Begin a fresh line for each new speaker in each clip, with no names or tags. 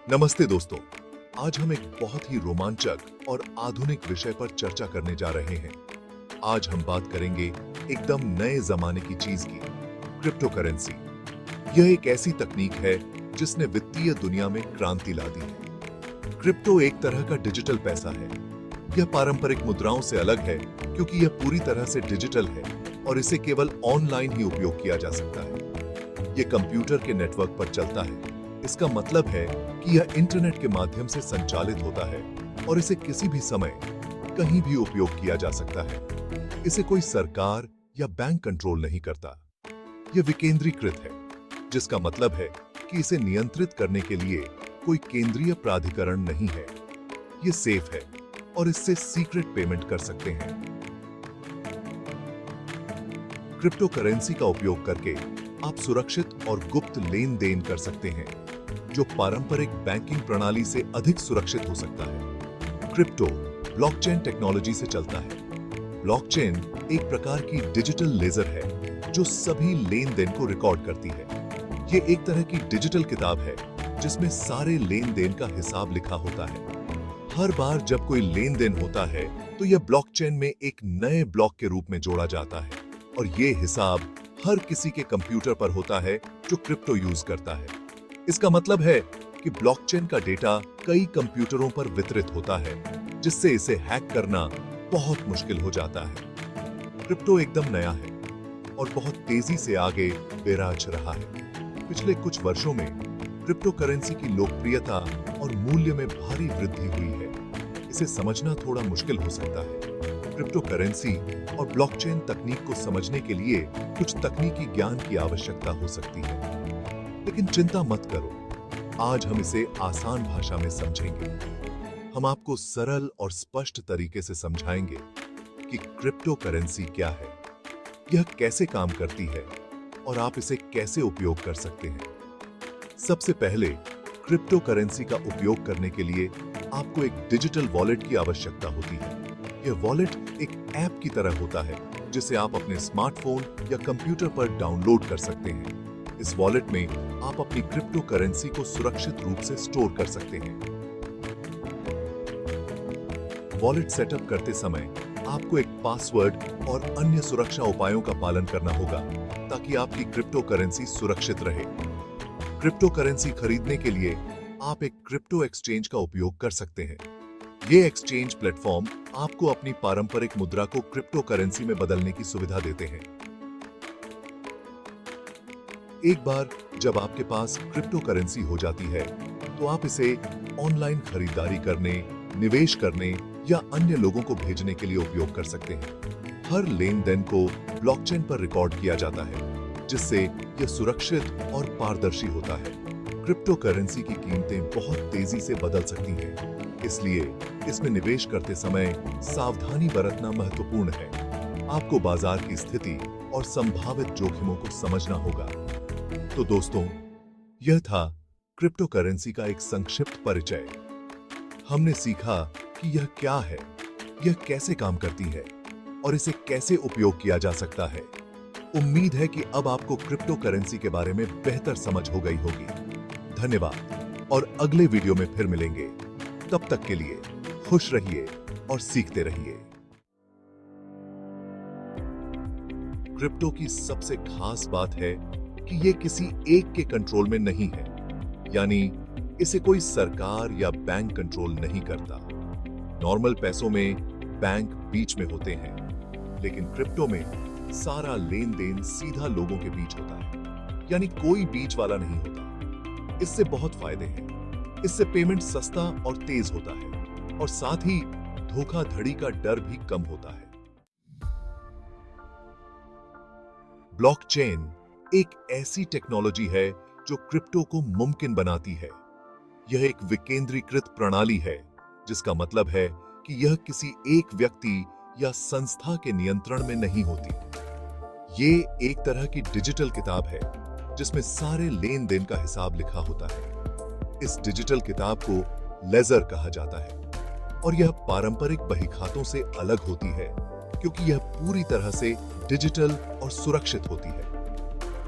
नमस्ते दोस्तों। आज हम एक बहुत ही रोमांचक और आधुनिक विषय पर चर्चा करने जा रहे हैं। आज हम बात करेंगे एकदम नए जमाने की चीज की, क्रिप्टो करेंसी। यह एक ऐसी तकनीक है जिसने वित्तीय दुनिया में क्रांति ला दी है। क्रिप्टो एक तरह का डिजिटल पैसा है। यह पारंपरिक मुद्राओं से अलग है क्योंकि यह पूरी तरह से डिजिटल है और इसे केवल ऑनलाइन ही उपयोग किया जा सकता है। यह कंप्यूटर के नेटवर्क पर चलता है। इसका मतलब है कि यह इंटरनेट के माध्यम से संचालित होता है और इसे किसी भी समय कहीं भी उपयोग किया जा सकता है। इसे कोई सरकार या बैंक कंट्रोल नहीं करता। यह विकेंद्रीकृत है, जिसका मतलब है कि इसे नियंत्रित करने के लिए कोई केंद्रीय प्राधिकरण नहीं है। यह सेफ है और इससे सीक्रेट पेमेंट कर सकते हैं। क्रिप्टो करेंसी का उपयोग करके आप सुरक्षित और गुप्त लेन देन कर सकते हैं, जो पारंपरिक बैंकिंग प्रणाली से अधिक सुरक्षित हो सकता है। क्रिप्टो ब्लॉकचेन टेक्नोलॉजी से चलता है। ब्लॉकचेन एक प्रकार की डिजिटल लेजर है जो सभी लेन देन को रिकॉर्ड करती है। यह एक तरह की डिजिटल किताब है जिसमें सारे लेन देन का हिसाब लिखा होता है। हर बार जब कोई लेन देन होता है तो यह ब्लॉकचेन में एक नए ब्लॉक के रूप में जोड़ा जाता है और यह हिसाब हर किसी के कंप्यूटर पर होता है जो क्रिप्टो यूज करता है। इसका मतलब है कि ब्लॉकचेन का डेटा कई कंप्यूटरों पर वितरित होता है, जिससे इसे हैक करना बहुत मुश्किल हो जाता है। क्रिप्टो एकदम नया है और बहुत तेजी से आगे बेराज रहा है। पिछले कुछ वर्षों में क्रिप्टो करेंसी की लोकप्रियता और मूल्य में भारी वृद्धि हुई है। इसे समझना थोड़ा मुश्किल हो सकता है। क्रिप्टो करेंसी और ब्लॉकचेन तकनीक को समझने के लिए कुछ तकनीकी ज्ञान की आवश्यकता हो सकती है, लेकिन चिंता मत करो। आज हम इसे आसान भाषा में समझेंगे। हम आपको सरल और स्पष्ट तरीके से समझाएंगे कि क्रिप्टो करेंसी क्या है, यह कैसे काम करती है और आप इसे कैसे उपयोग कर सकते हैं। सबसे पहले, क्रिप्टो करेंसी का उपयोग करने के लिए आपको एक डिजिटल वॉलेट की आवश्यकता होती है। यह वॉलेट एक ऐप की तरह होता है जिसे आप अपने स्मार्टफोन या कंप्यूटर पर डाउनलोड कर सकते हैं। इस वॉलेट में आप अपनी क्रिप्टो करेंसी को सुरक्षित रूप से स्टोर कर सकते हैं। वॉलेट सेटअप करते समय आपको एक पासवर्ड और अन्य सुरक्षा उपायों का पालन करना होगा ताकि आपकी क्रिप्टो करेंसी सुरक्षित रहे। क्रिप्टो करेंसी खरीदने के लिए आप एक क्रिप्टो एक्सचेंज का उपयोग कर सकते हैं। ये एक्सचेंज प्लेटफॉर्म आपको अपनी पारंपरिक मुद्रा को क्रिप्टो करेंसी में बदलने की सुविधा देते हैं। एक बार जब आपके पास क्रिप्टो करेंसी हो जाती है, तो आप इसे ऑनलाइन खरीदारी करने, निवेश करने या अन्य लोगों को भेजने के लिए उपयोग कर सकते हैं। हर लेन देन को ब्लॉकचेन पर रिकॉर्ड किया जाता है, जिससे यह सुरक्षित और पारदर्शी होता है। क्रिप्टो करेंसी की कीमतें बहुत तेजी से बदल सकती हैं, इसलिए इसमें निवेश करते समय सावधानी बरतना महत्वपूर्ण है। आपको बाजार की स्थिति और संभावित जोखिमों को समझना होगा। तो दोस्तों, यह था क्रिप्टो करेंसी का एक संक्षिप्त परिचय। हमने सीखा कि यह क्या है, यह कैसे काम करती है और इसे कैसे उपयोग किया जा सकता है। उम्मीद है कि अब आपको क्रिप्टो करेंसी के बारे में बेहतर समझ हो गई होगी। धन्यवाद और अगले वीडियो में फिर मिलेंगे। तब तक के लिए खुश रहिए और सीखते रहिए। क्रिप्टो की सबसे खास बात है कि यह किसी एक के कंट्रोल में नहीं है, यानी इसे कोई सरकार या बैंक कंट्रोल नहीं करता। नॉर्मल पैसों में बैंक बीच में होते हैं, लेकिन क्रिप्टो में सारा लेन देन सीधा लोगों के बीच होता है, यानी कोई बीच वाला नहीं होता। इससे बहुत फायदे हैं। इससे पेमेंट सस्ता और तेज होता है और साथ ही धोखाधड़ी का डर भी कम होता है। ब्लॉकचेन एक ऐसी टेक्नोलॉजी है जो क्रिप्टो को मुमकिन बनाती है। यह एक विकेंद्रीकृत प्रणाली है, जिसका मतलब है कि यह किसी एक व्यक्ति या संस्था के नियंत्रण में नहीं होती। ये एक तरह की डिजिटल किताब है जिसमें सारे लेन देन का हिसाब लिखा होता है। इस डिजिटल किताब को लेजर कहा जाता है और यह पारंपरिक बहीखातों से अलग होती है क्योंकि यह पूरी तरह से डिजिटल और सुरक्षित होती है।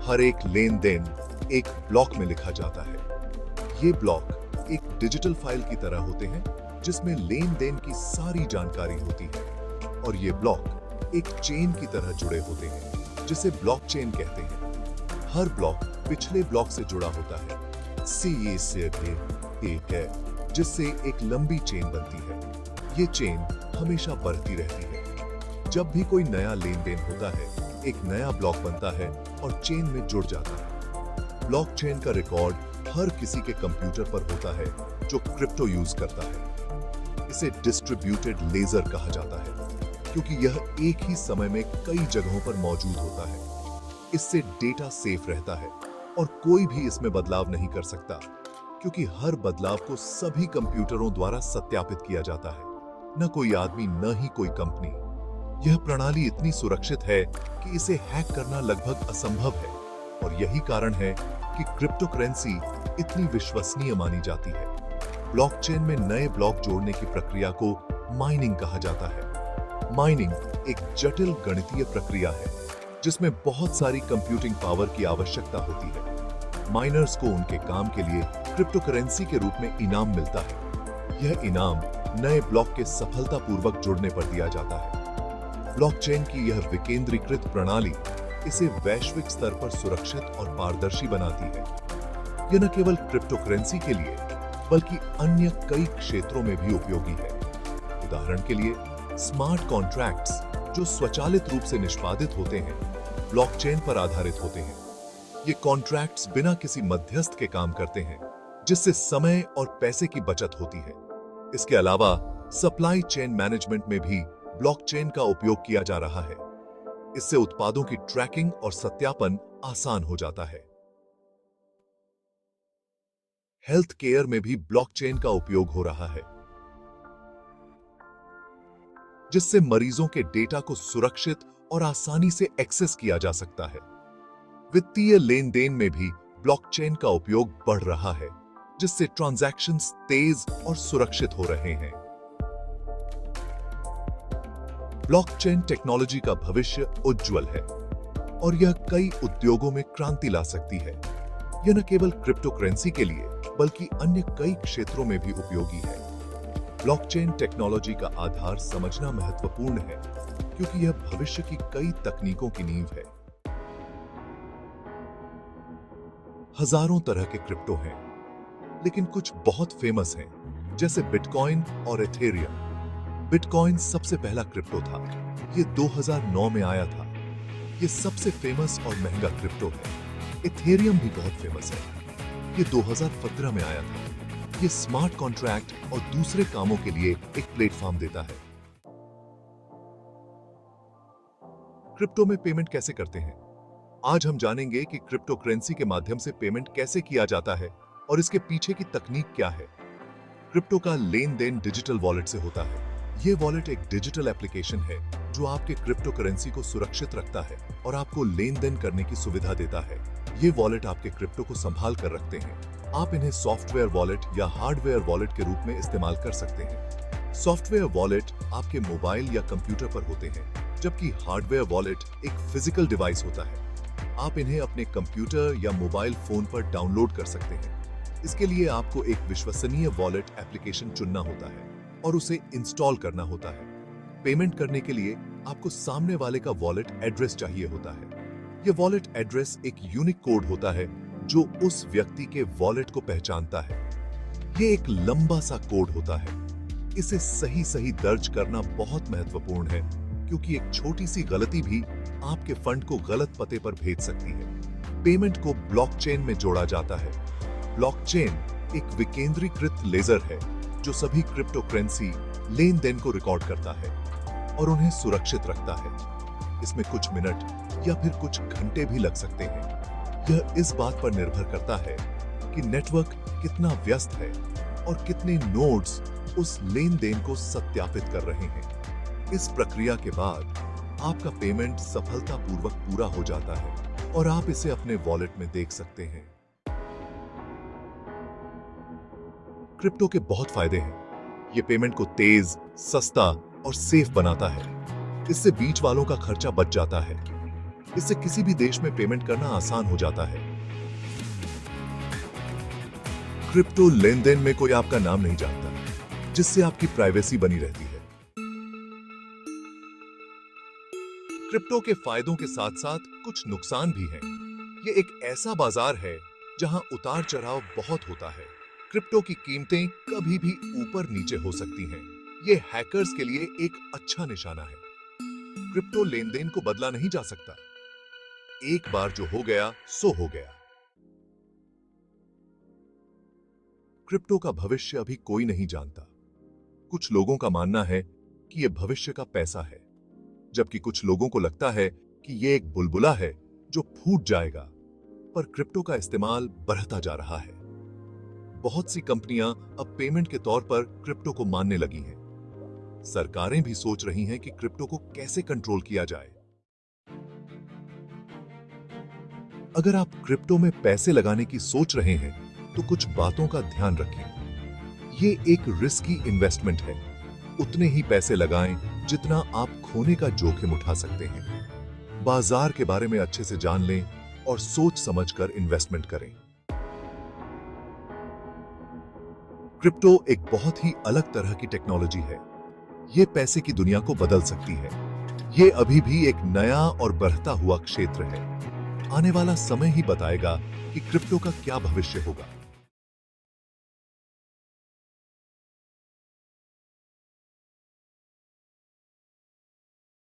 हर एक लेन देन एक ब्लॉक में लिखा जाता है। ये ब्लॉक एक डिजिटल फाइल की तरह होते हैं जिसमें लेन देन की सारी जानकारी होती है, और ये ब्लॉक एक चेन की तरह जुड़े होते हैं जिसे ब्लॉकचेन कहते हैं। हर ब्लॉक पिछले ब्लॉक से जुड़ा होता है। ये सिर्फ एक है जिससे एक लंबी चेन बनती है। ये चेन हमेशा बढ़ती रहती है। जब भी कोई नया लेन देन होता है, एक नया ब्लॉक बनता है और चेन में जुड़ जाता है। ब्लॉकचेन का रिकॉर्ड हर किसी के कंप्यूटर पर होता है जो क्रिप्टो यूज करता है। इसे डिस्ट्रीब्यूटेड लेजर कहा जाता है क्योंकि यह एक ही समय में कई जगहों पर मौजूद होता है। इससे डेटा सेफ रहता है और कोई भी इसमें बदलाव नहीं कर सकता क्योंकि हर बदलाव को सभी कंप्यूटरों द्वारा सत्यापित किया जाता है, न कोई आदमी न ही कोई कंपनी। यह प्रणाली इतनी सुरक्षित है कि इसे हैक करना लगभग असंभव है, और यही कारण है कि क्रिप्टो करेंसी इतनी विश्वसनीय मानी जाती है। ब्लॉकचेन में नए ब्लॉक जोड़ने की प्रक्रिया को माइनिंग कहा जाता है। माइनिंग एक जटिल गणितीय प्रक्रिया है जिसमें बहुत सारी कंप्यूटिंग पावर की आवश्यकता होती है। माइनर्स को उनके काम के लिए क्रिप्टो करेंसी के रूप में इनाम मिलता है। यह इनाम नए ब्लॉक के सफलतापूर्वक जुड़ने पर दिया जाता है। ब्लॉकचेन की यह विकेंद्रीकृत प्रणाली इसे वैश्विक स्तर पर सुरक्षित और पारदर्शी बनाती है। यह न केवल क्रिप्टो करेंसी के लिए बल्कि अन्य कई क्षेत्रों में भी उपयोगी है। उदाहरण के लिए स्मार्ट कॉन्ट्रैक्ट्स जो स्वचालित रूप से निष्पादित होते हैं, ब्लॉकचेन पर आधारित होते हैं। ये कॉन्ट्रैक्ट्स बिना किसी मध्यस्थ के काम करते हैं, जिससे समय और पैसे की बचत होती है। इसके अलावा सप्लाई चेन मैनेजमेंट में भी ब्लॉकचेन का उपयोग किया जा रहा है। इससे उत्पादों की ट्रैकिंग और सत्यापन आसान हो जाता है। हेल्थ केयर में भी ब्लॉकचेन का उपयोग हो रहा है, जिससे मरीजों के डेटा को सुरक्षित और आसानी से एक्सेस किया जा सकता है। वित्तीय लेन देन में भी ब्लॉकचेन का उपयोग बढ़ रहा है, जिससे ट्रांजैक्शंस तेज और सुरक्षित हो रहे हैं। ब्लॉकचेन टेक्नोलॉजी का भविष्य उज्जवल है और यह कई उद्योगों में क्रांति ला सकती है। यह न केवल क्रिप्टो करेंसी के लिए बल्कि अन्य कई क्षेत्रों में भी उपयोगी है। ब्लॉकचेन टेक्नोलॉजी का आधार समझना महत्वपूर्ण है क्योंकि यह भविष्य की कई तकनीकों की नींव है। हजारों तरह के क्रिप्टो हैं, लेकिन कुछ बहुत फेमस हैं, जैसे बिटकॉइन और एथेरियम। बिटकॉइन सबसे पहला क्रिप्टो था। यह 2009 में आया था। यह सबसे फेमस और महंगा क्रिप्टो है। एथेरियम भी बहुत फेमस है। यह 2015 में आया था। यह स्मार्ट कॉन्ट्रैक्ट और दूसरे कामों के लिए एक प्लेटफॉर्म देता है। क्रिप्टो में पेमेंट कैसे करते हैं? आज हम जानेंगे कि क्रिप्टो करेंसी के माध्यम से पेमेंट कैसे किया जाता है और इसके पीछे की तकनीक क्या है। क्रिप्टो का लेन देन डिजिटल वॉलेट से होता है। यह वॉलेट एक डिजिटल एप्लीकेशन है जो आपके क्रिप्टो करेंसी को सुरक्षित रखता है और आपको लेन देन करने की सुविधा देता है। ये वॉलेट आपके क्रिप्टो को संभाल कर रखते हैं। आप इन्हें सॉफ्टवेयर वॉलेट या हार्डवेयर वॉलेट के रूप में इस्तेमाल कर सकते हैं। सॉफ्टवेयर वॉलेट आपके मोबाइल या कंप्यूटर पर होते हैं, जबकि हार्डवेयर वॉलेट एक फिजिकल डिवाइस होता है। आप इन्हें अपने कंप्यूटर या मोबाइल फोन पर डाउनलोड कर सकते हैं। इसके लिए आपको एक विश्वसनीय वॉलेट एप्लीकेशन चुनना होता है और उसे इंस्टॉल करना होता है। पेमेंट करने के लिए आपको सामने वाले का वॉलेट एड्रेस चाहिए होता है। यह वॉलेट एड्रेस एक यूनिक कोड होता है जो उस व्यक्ति के वॉलेट को पहचानता है। यह एक लंबा सा कोड होता है। इसे सही सही दर्ज करना बहुत महत्वपूर्ण है क्योंकि एक छोटी सी गलती भी आपके फंड को गलत पते पर भेज सकती है। पेमेंट को ब्लॉकचेन में जोड़ा जाता है। ब्लॉकचेन एक विकेंद्रीकृत लेजर है जो सभी क्रिप्टो करेंसी लेन देन को रिकॉर्ड करता है और उन्हें सुरक्षित रखता है। इसमें कुछ मिनट या फिर कुछ घंटे भी लग सकते हैं। यह इस बात पर निर्भर करता है कि नेटवर्क कितना व्यस्त है और कितने नोड्स उस लेन देन को सत्यापित कर रहे हैं। इस प्रक्रिया के बाद आपका पेमेंट सफलतापूर्वक पूरा हो जाता है और आप इसे अपने वॉलेट में देख सकते हैं। क्रिप्टो के बहुत फायदे हैं। ये पेमेंट को तेज, सस्ता और सेफ बनाता है। इससे बीच वालों का खर्चा बच जाता है। इससे किसी भी देश में पेमेंट करना आसान हो जाता है। क्रिप्टो लेन देन में कोई आपका नाम नहीं जानता, जिससे आपकी प्राइवेसी बनी रहती है। क्रिप्टो के फायदों के साथ साथ कुछ नुकसान भी हैं। ये एक ऐसा बाजार है जहां उतार चढ़ाव बहुत होता है। क्रिप्टो की कीमतें कभी भी ऊपर नीचे हो सकती हैं। ये हैकर्स के लिए एक अच्छा निशाना है। क्रिप्टो लेन देन को बदला नहीं जा सकता। एक बार जो हो गया सो हो गया। क्रिप्टो का भविष्य अभी कोई नहीं जानता। कुछ लोगों का मानना है कि यह भविष्य का पैसा है, जबकि कुछ लोगों को लगता है कि यह एक बुलबुला है जो फूट जाएगा। पर क्रिप्टो का इस्तेमाल बढ़ता जा रहा है। बहुत सी कंपनियां अब पेमेंट के तौर पर क्रिप्टो को मानने लगी हैं। सरकारें भी सोच रही हैं कि क्रिप्टो को कैसे कंट्रोल किया जाए। अगर आप क्रिप्टो में पैसे लगाने की सोच रहे हैं तो कुछ बातों का ध्यान रखें। ये एक रिस्की इन्वेस्टमेंट है। उतने ही पैसे लगाएं जितना आप खोने का जोखिम उठा सकते हैं। बाजार के बारे में अच्छे से जान लें और सोच समझकर इन्वेस्टमेंट करें। क्रिप्टो एक बहुत ही अलग तरह की टेक्नोलॉजी है। ये पैसे की दुनिया को बदल सकती है। ये अभी भी एक नया और बढ़ता हुआ क्षेत्र है। आने वाला समय ही बताएगा कि क्रिप्टो का क्या भविष्य होगा।